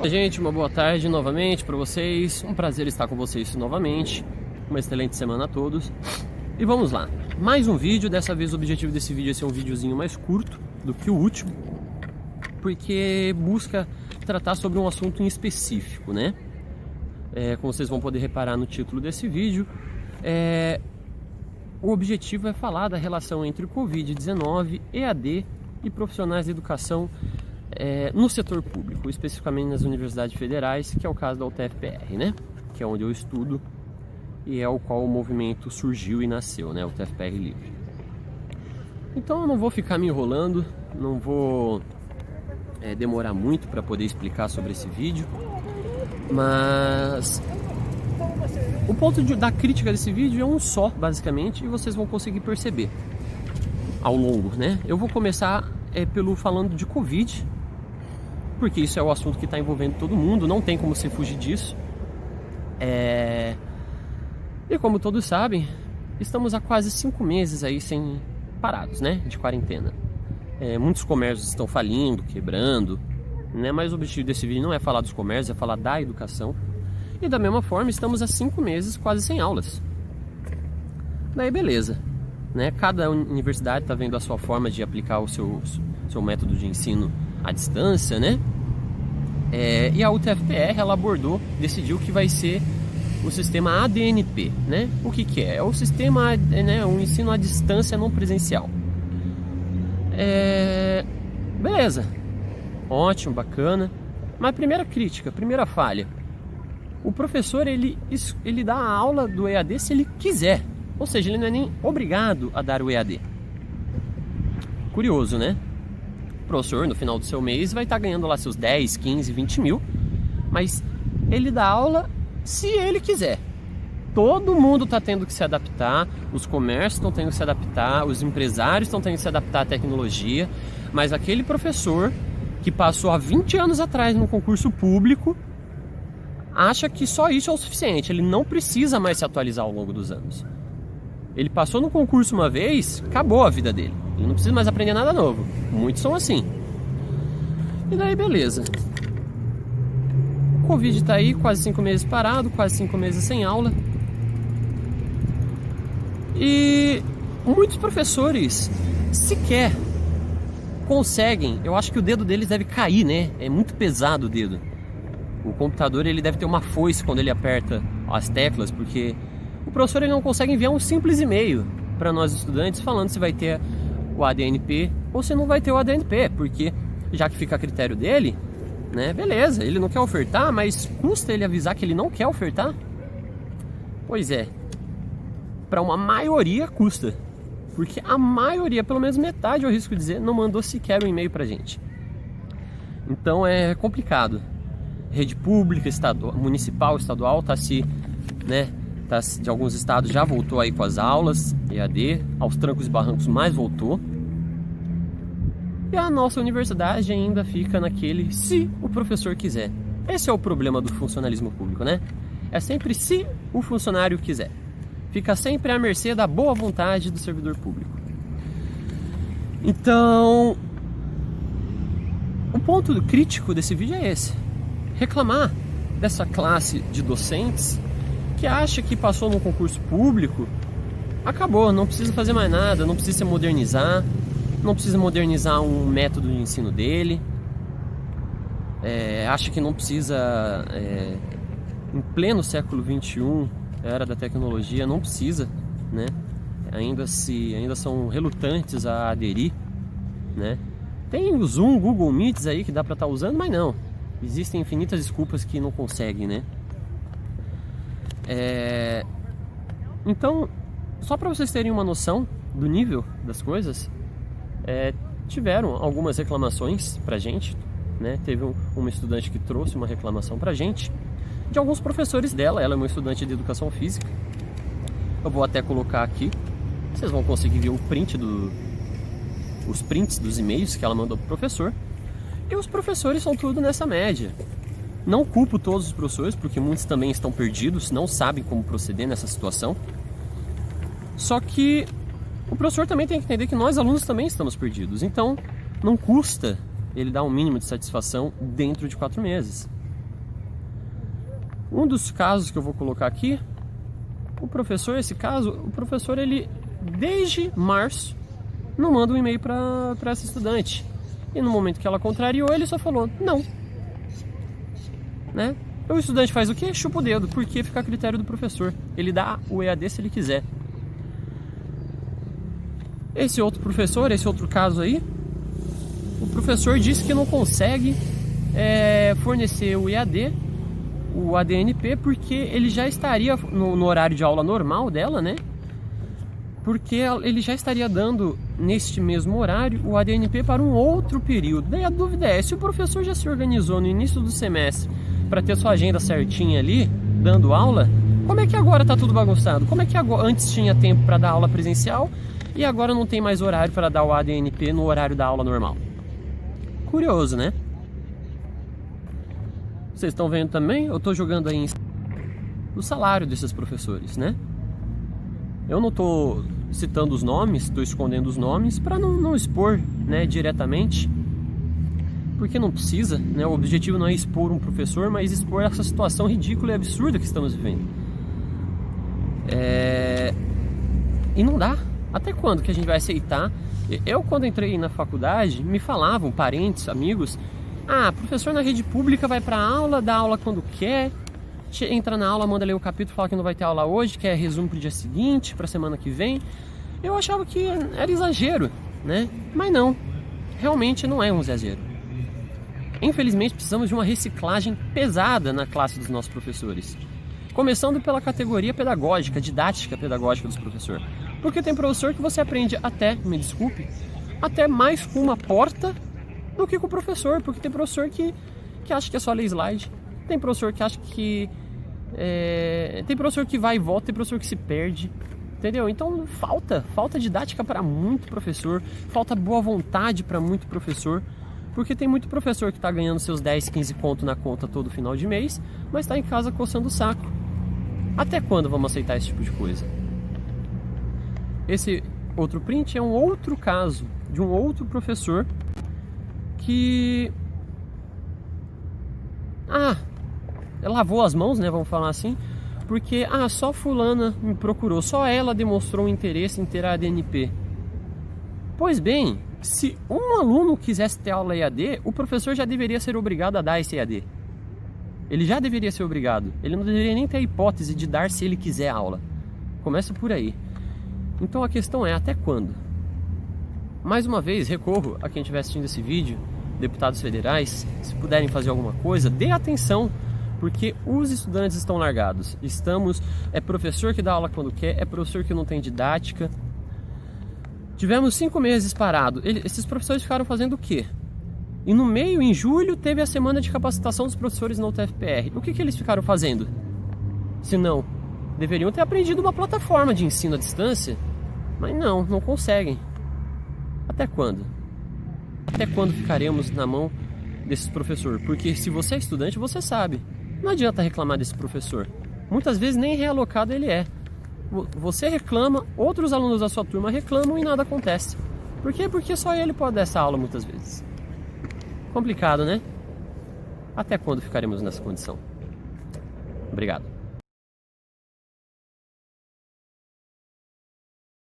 Gente, uma boa tarde novamente para vocês, um prazer estar com vocês novamente, uma excelente semana a todos. E vamos lá, mais um vídeo. Dessa vez o objetivo desse vídeo é ser um videozinho mais curto do que o último, porque busca tratar sobre um assunto em específico, né? Como vocês vão poder reparar no título desse vídeo, o objetivo é falar da relação entre Covid-19, EAD e profissionais de educação no setor público, especificamente nas universidades federais, que é o caso da UTFPR, né? Que é onde eu estudo e é o qual o movimento surgiu e nasceu, né? O UTFPR Livre. Então eu não vou ficar me enrolando, não vou demorar muito para poder explicar sobre esse vídeo, mas o ponto da crítica desse vídeo é um só, basicamente, e vocês vão conseguir perceber ao longo, né? Eu vou começar falando de Covid, porque isso é o assunto que está envolvendo todo mundo, não tem como você fugir disso. E como todos sabem, estamos há quase 5 meses aí parados, né, de quarentena. Muitos comércios estão falindo, quebrando, né? Mas o objetivo desse vídeo não é falar dos comércios, é falar da educação. E da mesma forma, estamos há 5 meses quase sem aulas. Daí beleza, né? Cada universidade está vendo a sua forma de aplicar o seu método de ensino à distância, né? E a UTFPR, ela decidiu que vai ser o sistema ADNP, né? O que é? É o sistema, o ensino à distância não presencial. Beleza, ótimo, bacana. Mas primeira crítica, primeira falha: o professor ele dá a aula do EAD se ele quiser, ou seja, ele não é nem obrigado a dar o EAD. Curioso, né? O professor no final do seu mês vai estar ganhando lá seus 10, 15, 20 mil, mas ele dá aula se ele quiser. Todo mundo está tendo que se adaptar, os comércios estão tendo que se adaptar, os empresários estão tendo que se adaptar à tecnologia, mas aquele professor que passou há 20 anos atrás no concurso público acha que só isso é o suficiente, ele não precisa mais se atualizar ao longo dos anos. Ele passou no concurso uma vez, acabou a vida dele, ele não precisa mais aprender nada novo. Muitos são assim. E daí beleza, o Covid está aí, quase 5 meses parado, quase 5 meses sem aula. E muitos professores sequer conseguem, eu acho que o dedo deles deve cair, né? É muito pesado o dedo. O computador ele deve ter uma foice quando ele aperta as teclas, porque o professor ele não consegue enviar um simples e-mail para nós estudantes falando se vai ter o ADNP ou se não vai ter o ADNP, porque já que fica a critério dele, né? Beleza, ele não quer ofertar, mas custa ele avisar que ele não quer ofertar? Pois é, para uma maioria custa, porque a maioria, pelo menos metade, eu arrisco dizer, não mandou sequer um e-mail pra gente. Então é complicado. Rede pública, municipal, estadual, de alguns estados já voltou aí com as aulas EAD, aos trancos e barrancos mais voltou. E a nossa universidade ainda fica naquele se o professor quiser. Esse é o problema do funcionalismo público, né? É sempre se o funcionário quiser. Fica sempre à mercê da boa vontade do servidor público. Então, o ponto crítico desse vídeo é esse: reclamar dessa classe de docentes que acha que passou num concurso público, acabou, não precisa fazer mais nada, não precisa se modernizar, não precisa modernizar um método de ensino dele, acha que não precisa, em pleno século XXI, era da tecnologia, não precisa, né? Ainda são relutantes a aderir, né? Tem o Zoom, Google Meets aí que dá para estar usando, mas não. Existem infinitas desculpas que não conseguem, né? Então, só para vocês terem uma noção do nível das coisas, tiveram algumas reclamações pra gente, né? Teve uma estudante que trouxe uma reclamação pra gente de alguns professores dela. Ela é uma estudante de educação física. Eu vou até colocar aqui, vocês vão conseguir ver os prints dos e-mails que ela mandou pro professor. E os professores são tudo nessa média. Não culpo todos os professores, porque muitos também estão perdidos, não sabem como proceder nessa situação. Só que o professor também tem que entender que nós, alunos, também estamos perdidos. Então, não custa ele dar um mínimo de satisfação dentro de 4 meses. Um dos casos que eu vou colocar aqui, o professor ele desde março não manda um e-mail para essa estudante. E no momento que ela contrariou, ele só falou não. Né? O estudante faz o quê? Chupa o dedo, porque fica a critério do professor. Ele dá o EAD se ele quiser. Esse outro professor, esse outro caso aí, o professor disse que não consegue fornecer o EAD, o ADNP, porque ele já estaria no horário de aula normal dela, né? Porque ele já estaria dando, neste mesmo horário, o ADNP para um outro período. Daí a dúvida é, se o professor já se organizou no início do semestre para ter sua agenda certinha ali, dando aula, como é que agora tá tudo bagunçado? Como é que antes tinha tempo para dar aula presencial e agora não tem mais horário para dar o ADNP no horário da aula normal? Curioso, né? Vocês estão vendo também? Eu estou jogando aí o salário desses professores, né? Eu não estou citando os nomes, estou escondendo os nomes para não expor, né, diretamente, porque não precisa, né? O objetivo não é expor um professor, mas expor essa situação ridícula e absurda que estamos vivendo. E não dá. Até quando que a gente vai aceitar? Eu, quando entrei na faculdade, me falavam, parentes, amigos, professor na rede pública vai para aula, dá aula quando quer, entra na aula, manda ler o capítulo, fala que não vai ter aula hoje, quer resumo pro dia seguinte, pra semana que vem. Eu achava que era exagero, né? Mas não, realmente não é um exagero. Infelizmente precisamos de uma reciclagem pesada na classe dos nossos professores. Começando pela categoria pedagógica, didática pedagógica dos professores. Porque tem professor que você aprende me desculpe, até mais com uma porta do que com o professor. Porque tem professor que acha que é só ler slide. Tem professor que acha que... tem professor que vai e volta, tem professor que se perde. Entendeu? Então falta didática para muito professor, falta boa vontade para muito professor. Porque tem muito professor que está ganhando seus 10, 15 conto na conta todo final de mês, mas está em casa coçando o saco. Até quando vamos aceitar esse tipo de coisa? Esse outro print é um outro caso de um outro professor que... lavou as mãos, né, vamos falar assim, porque só fulana me procurou, só ela demonstrou um interesse em ter a ADNP. Pois bem, se um aluno quisesse ter aula EAD, o professor já deveria ser obrigado a dar esse EAD. Ele já deveria ser obrigado. Ele não deveria nem ter a hipótese de dar se ele quiser aula. Começa por aí. Então a questão é, até quando? Mais uma vez, recorro a quem estiver assistindo esse vídeo, deputados federais, se puderem fazer alguma coisa, dê atenção, porque os estudantes estão largados. É professor que dá aula quando quer, é professor que não tem didática. Tivemos 5 meses parado. Esses professores ficaram fazendo o quê? E no meio, em julho, teve a semana de capacitação dos professores na UTFPR. O que eles ficaram fazendo? Se não, deveriam ter aprendido uma plataforma de ensino à distância, mas não conseguem. Até quando? Até quando ficaremos na mão desses professores? Porque se você é estudante, você sabe. Não adianta reclamar desse professor. Muitas vezes nem realocado ele é. Você reclama, outros alunos da sua turma reclamam e nada acontece. Por quê? Porque só ele pode dar essa aula muitas vezes. Complicado, né? Até quando ficaremos nessa condição? Obrigado.